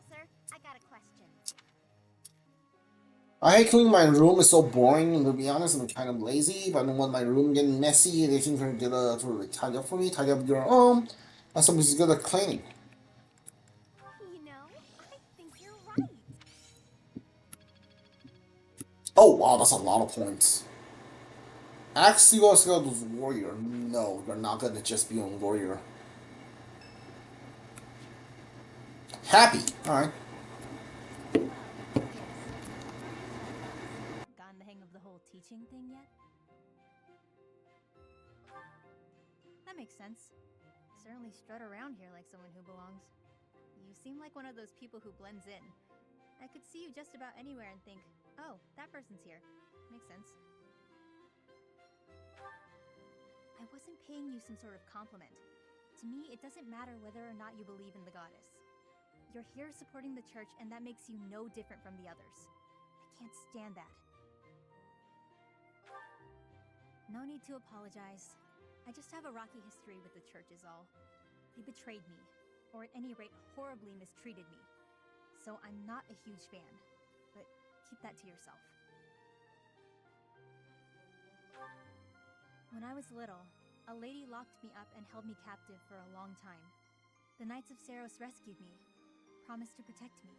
Professor, I got a question. I hate cleaning my room. It's so boring, and to be honest, I'm kind of lazy. But I don't want my room getting messy. They think they're gonna sort of tidy up for me, tidy up your own. And somebody's good at cleaning. You know, I think you're right. Oh wow, that's a lot of points. Actually, let's go to warrior. No, you're not gonna just be on warrior. Happy. All right. Yes. Gotten the hang of the whole teaching thing yet? That makes sense. Certainly strut around here like someone who belongs. You seem like one of those people who blends in. I could see you just about anywhere and think, oh, that person's here. Makes sense. I wasn't paying you some sort of compliment. To me, it doesn't matter whether or not you believe in the goddess. You're here supporting the church, and that makes you no different from the others. I can't stand that. No need to apologize. I just have a rocky history with the church is all. They betrayed me, or at any rate horribly mistreated me. So I'm not a huge fan, but keep that to yourself. When I was little, a lady locked me up and held me captive for a long time. The Knights of Saros rescued me, promised to protect me.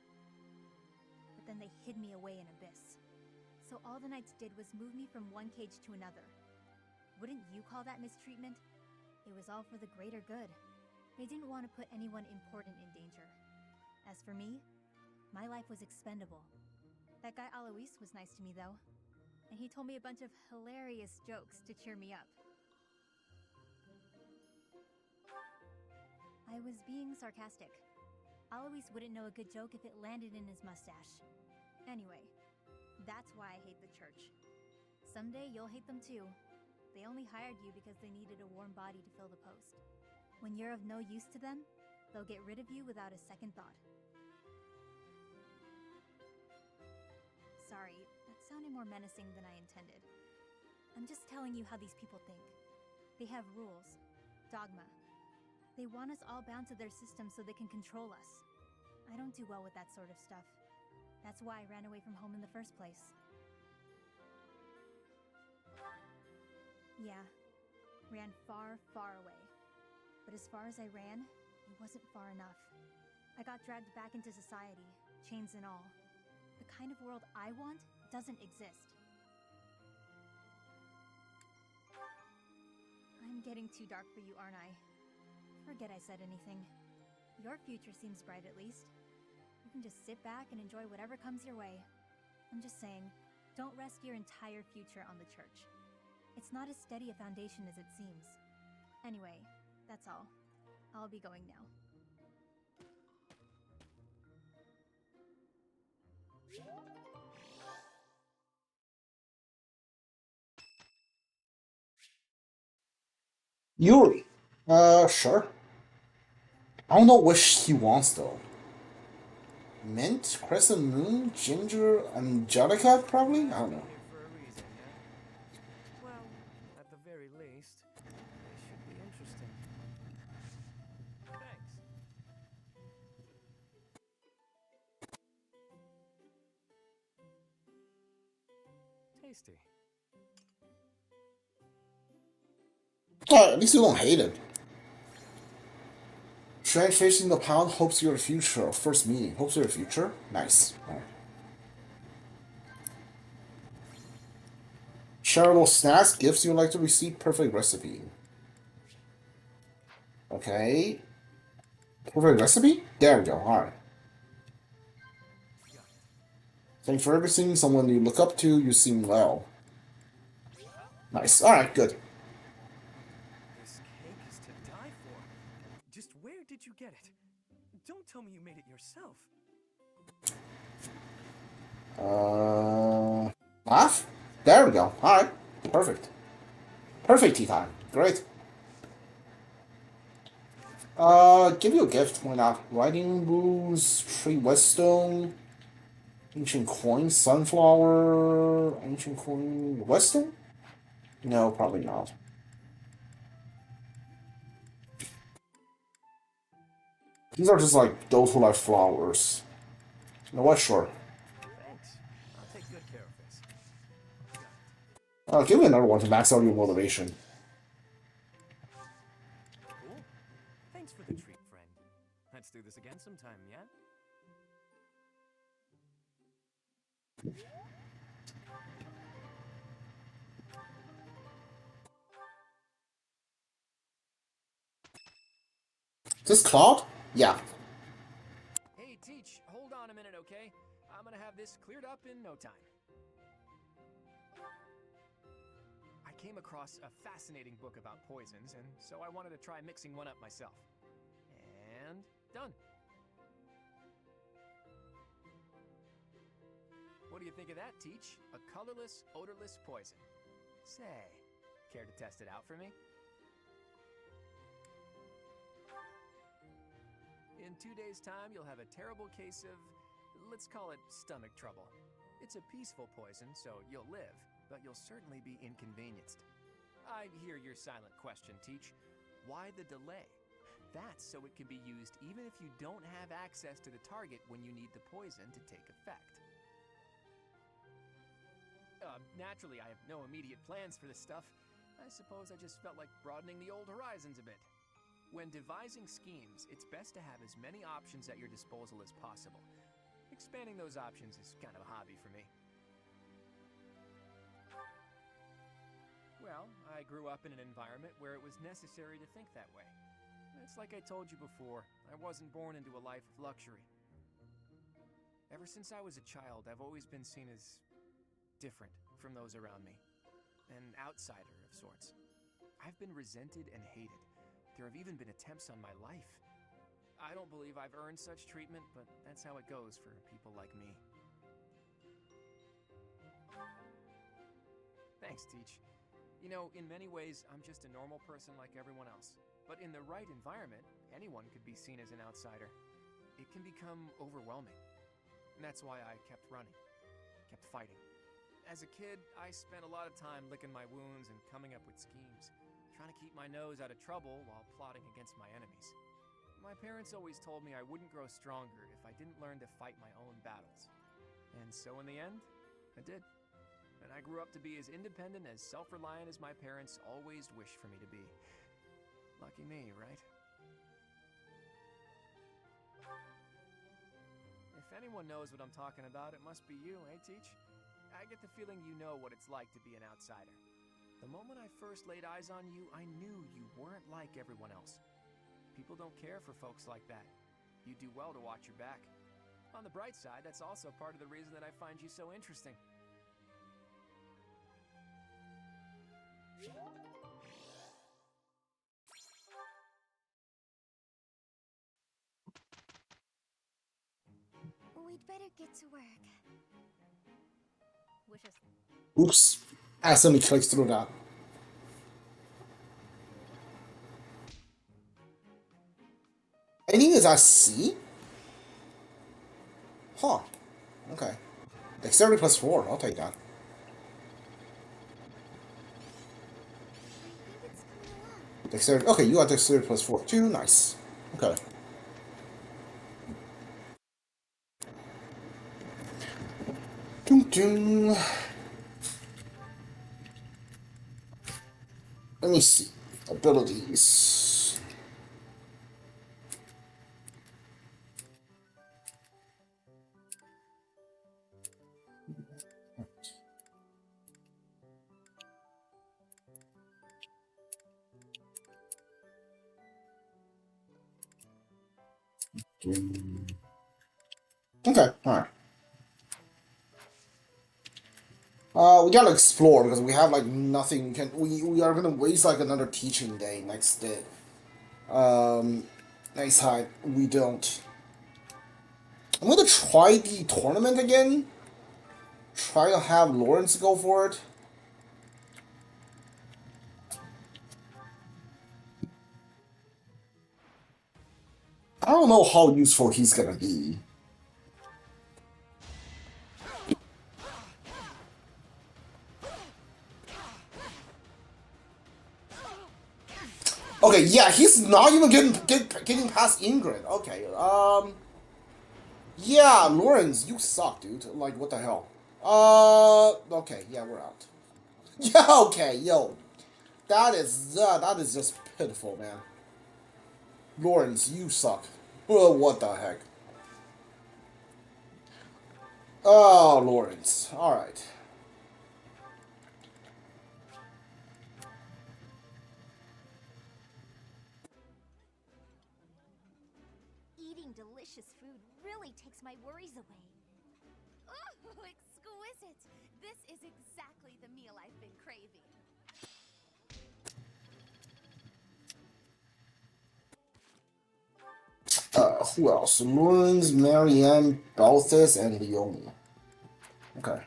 But then they hid me away in Abyss. So all the Knights did was move me from one cage to another. Wouldn't you call that mistreatment? It was all for the greater good. They didn't want to put anyone important in danger. As for me, my life was expendable. That guy Alois was nice to me though, and he told me a bunch of hilarious jokes to cheer me up. I was being sarcastic. Alois wouldn't know a good joke if it landed in his mustache. Anyway, that's why I hate the church. Someday you'll hate them too. They only hired you because they needed a warm body to fill the post. When you're of no use to them, they'll get rid of you without a second thought. Sorry, that sounded more menacing than I intended. I'm just telling you how these people think. They have rules, dogma. They want us all bound to their system so they can control us. I don't do well with that sort of stuff. That's why I ran away from home in the first place. Yeah, ran far, far away. But as far as I ran, it wasn't far enough. I got dragged back into society, chains and all. The kind of world I want doesn't exist. I'm getting too dark for you, aren't I? Forget I said anything. Your future seems bright at least. You can just sit back and enjoy whatever comes your way. I'm just saying, don't rest your entire future on the church. It's not as steady a foundation as it seems. Anyway, that's all. I'll be going now. Yuri. Sure. I don't know what he wants though. Mint, crescent moon, ginger, angelica, probably. I don't know. Here for a reason, yeah? Well, at the very least, they should be interesting. Thanks. Tasty. Oh, at least you don't hate it. Strange facing the pound hopes your future. First meeting. Hopes your future? Nice. Alright. Shareable snacks, gifts you would like to receive, perfect recipe. Okay. Perfect recipe? There we go. Alright. Thanks for everything. Someone you look up to, you seem well. Nice. Alright, good. This cake is to die for. Just where did you get it? Don't tell me you made it yourself. Laugh? There we go. Alright. Perfect. Perfect tea time. Great. Give you a gift. Why not? Writing rules, tree whetstone, ancient coin, sunflower, ancient coin, whetstone? No, probably not. These are just like those who like flowers. You know what? Sure. Thanks. I'll take good care of this. Give me another one to max out your motivation. Cool. Thanks for the treat, friend. Let's do this again sometime, yeah? This Cloud? Yeah. Hey, Teach, hold on a minute, okay? I'm gonna have this cleared up in no time. I came across a fascinating book about poisons, and so I wanted to try mixing one up myself. And done. What do you think of that, Teach? A colorless, odorless poison. Say, care to test it out for me? In 2 days' time, you'll have a terrible case of, let's call it stomach trouble. It's a peaceful poison, so you'll live, but you'll certainly be inconvenienced. I hear your silent question, Teach. Why the delay? That's so it can be used even if you don't have access to the target when you need the poison to take effect. Naturally, I have no immediate plans for this stuff. I suppose I just felt like broadening the old horizons a bit. When devising schemes, it's best to have as many options at your disposal as possible. Expanding those options is kind of a hobby for me. Well, I grew up in an environment where it was necessary to think that way. It's like I told you before, I wasn't born into a life of luxury. Ever since I was a child, I've always been seen as different from those around me. An outsider of sorts. I've been resented and hated. There have even been attempts on my life. I don't believe I've earned such treatment, but that's how it goes for people like me. Thanks, Teach. You know, in many ways, I'm just a normal person like everyone else. But in the right environment, anyone could be seen as an outsider. It can become overwhelming. And that's why I kept running, kept fighting. As a kid, I spent a lot of time licking my wounds and coming up with schemes, trying to keep my nose out of trouble while plotting against my enemies. My parents always told me I wouldn't grow stronger if I didn't learn to fight my own battles. And so in the end, I did. And I grew up to be as independent, as self-reliant as my parents always wished for me to be. Lucky me, right? If anyone knows what I'm talking about, it must be you, eh, Teach? I get the feeling you know what it's like to be an outsider. The moment I first laid eyes on you, I knew you weren't like everyone else. People don't care for folks like that. You do well to watch your back. On the bright side, that's also part of the reason that I find you so interesting. We'd better get to work. Wishes. Oops. Accidentally clicked through that. I think it's at C? Huh. Okay. Dexterity plus 4. I'll take that. Dexterity. Okay, you got dexterity plus 4 too. Nice. Okay. Doom doom. Let me see. Abilities. Okay, alright. We gotta explore because we have like nothing. We are gonna waste like another teaching day next day. Next time we don't. I'm gonna try the tournament again. Try to have Lawrence go for it. I don't know how useful he's gonna be. Okay, yeah, he's not even getting past Ingrid. Okay, Yeah, Lawrence, you suck, dude. Like, what the hell? Okay, yeah, we're out. Yeah, okay, yo. That is just pitiful, man. Lawrence, you suck. What the heck? Oh, Lawrence. Alright. Eating delicious food really takes my worries away. Oh, exquisite! This is exactly the meal I've been craving. Who else? Lawrence, Marianne, Balthus, and Leonie. Okay.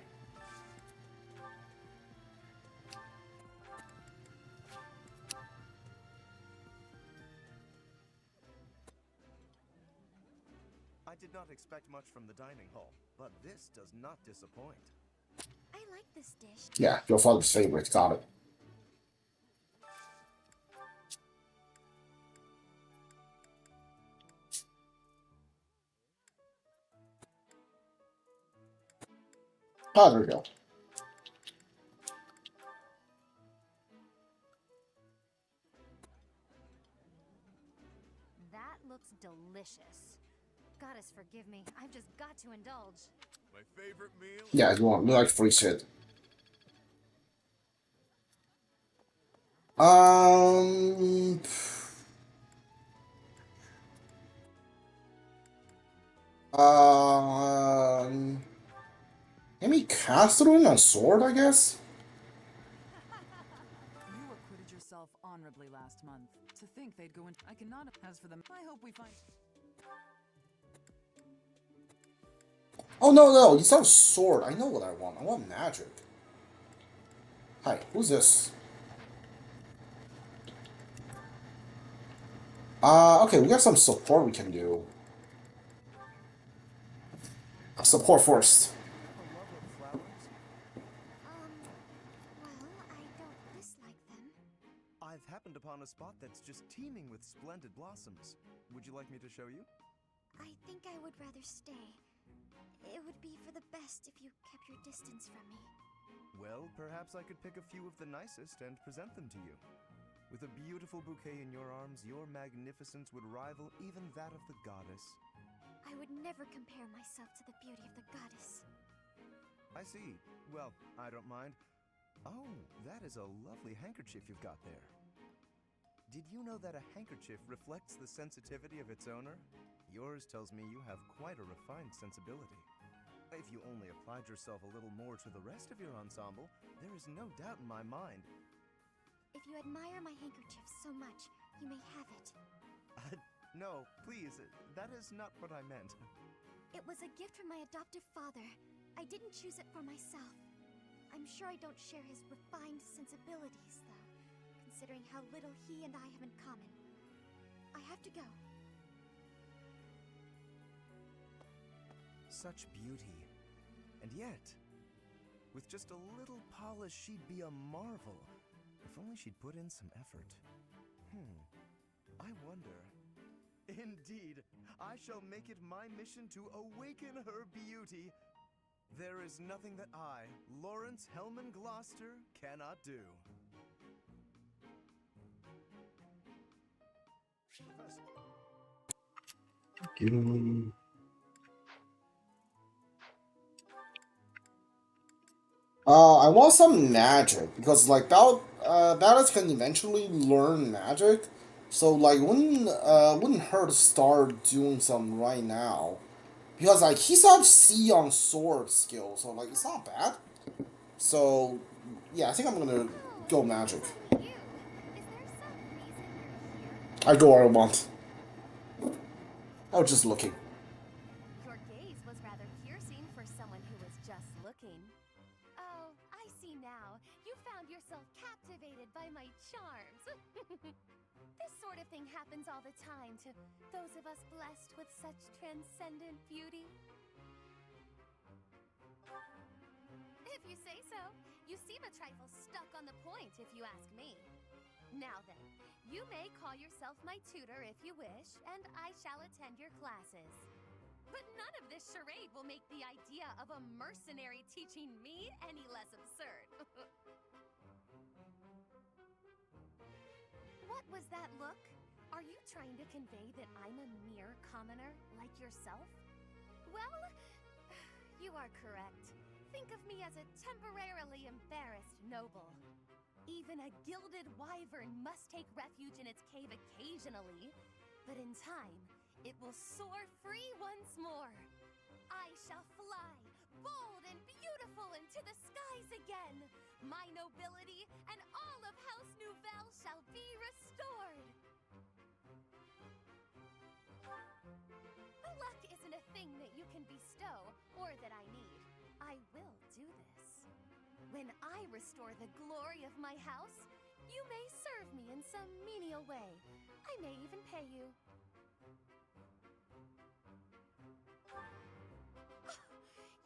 I did not expect much from the dining hall, but this does not disappoint. I like this dish. Yeah, your father's favorite. Got it. Ah, there we go. That looks delicious. Goddess forgive me, I've just got to indulge. My favorite meal? Yeah, you want like free shit. Um. Um. Maybe Catherine and Sword, I guess? You acquitted yourself honorably last month. To think they'd go in. I cannot. As for them, I hope we find. Oh, no, it's not Sword. I know what I want. I want magic. Hi, who's this? Okay, we got some support we can do. Support first. A love of flowers? Well, I don't dislike them. I've happened upon a spot that's just teeming with splendid blossoms. Would you like me to show you? I think I would rather stay. It would be for the best if you kept your distance from me. Well, perhaps I could pick a few of the nicest and present them to you. With a beautiful bouquet in your arms, your magnificence would rival even that of the goddess. I would never compare myself to the beauty of the goddess. I see. Well, I don't mind. Oh, that is a lovely handkerchief you've got there. Did you know that a handkerchief reflects the sensitivity of its owner? Yours tells me you have quite a refined sensibility. If you only applied yourself a little more to the rest of your ensemble, there is no doubt in my mind. If you admire my handkerchief so much, you may have it. No, please, that is not what I meant. It was a gift from my adoptive father. I didn't choose it for myself. I'm sure I don't share his refined sensibilities, though, considering how little he and I have in common. I have to go. Such beauty. And yet, with just a little polish, she'd be a marvel. If only she'd put in some effort. I wonder. Indeed, I shall make it my mission to awaken her beauty. There is nothing that I, Lawrence Hellman Gloucester, cannot do. I want some magic because like that can eventually learn magic, so like wouldn't hurt to start doing some right now, because like he's on C on sword skill, so like it's not bad. So yeah, I think I'm gonna go magic. You? Is there some reason you're here? I go where I want. I was just looking. Your gaze was rather piercing for someone who was just looking. Oh, I see now. You found yourself captivated by my charms. This sort of thing happens all the time to those of us blessed with such transcendent beauty. If you say so. You seem a trifle stuck on the point, if you ask me. Now then, you may call yourself my tutor if you wish, and I shall attend your classes. But none of this charade will make the idea of a mercenary teaching me any less absurd. What was that look? Are you trying to convey that I'm a mere commoner like yourself? Well, you are correct. Think of me as a temporarily embarrassed noble. Even a gilded wyvern must take refuge in its cave occasionally, but in time, it will soar free once more. I shall fly, bold and beautiful, into the skies again. My nobility and all of House Nouvelle shall be restored. But luck isn't a thing that you can bestow or that I need. I will do this. When I restore the glory of my house, you may serve me in some menial way. I may even pay you.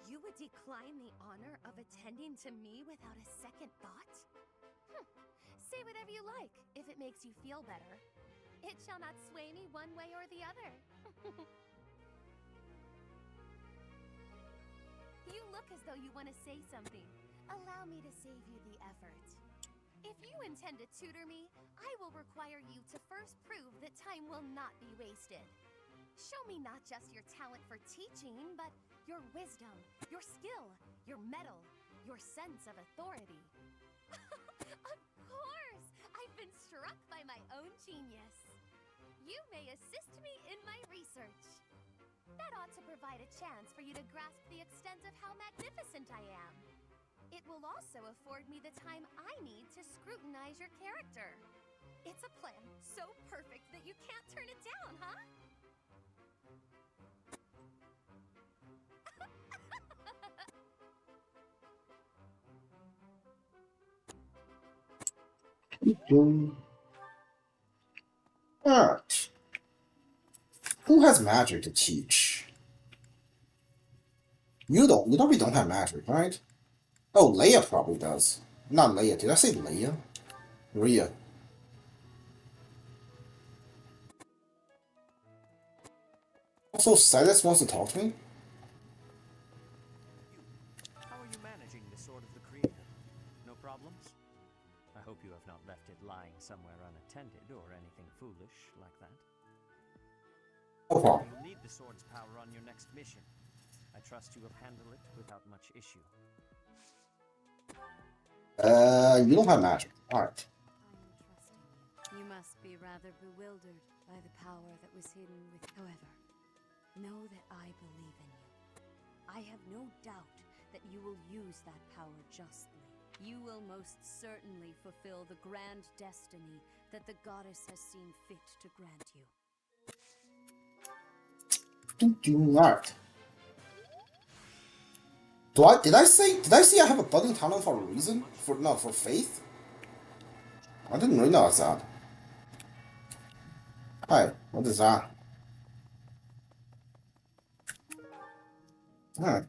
You would decline the honor of attending to me without a second thought? Say whatever you like, if it makes you feel better. It shall not sway me one way or the other. You look as though you want to say something. Allow me to save you the effort. If you intend to tutor me, I will require you to first prove that time will not be wasted. Show me not just your talent for teaching, but your wisdom, your skill, your mettle, your sense of authority. Of course! I've been struck by my own genius. You may assist me in my research. That ought to provide a chance for you to grasp the extent of how magnificent I am. It will also afford me the time I need to scrutinize your character. It's a plan so perfect that you can't turn it down, huh? Alright. Who has magic to teach? You don't. You don't have magic, right? Oh, Leia probably does. Not Leia. Did I say Leia? Rhea. Also, Silas wants to talk to me? How are you managing the Sword of the Creator? No problems? I hope you have not left it lying somewhere unattended or anything foolish like that. No problem. You'll need the sword's power on your next mission. I trust you have handled it without much issue. You don't have magic. Alright. I am trusting you. You must be rather bewildered by the power that was hidden with. However, know that I believe in you. I have no doubt that you will use that power justly. You will most certainly fulfill the grand destiny that the goddess has seen fit to grant you. Alright. Did I say I have a budding talent for a reason? For faith? I didn't realize that. Hi, what is that? Alright.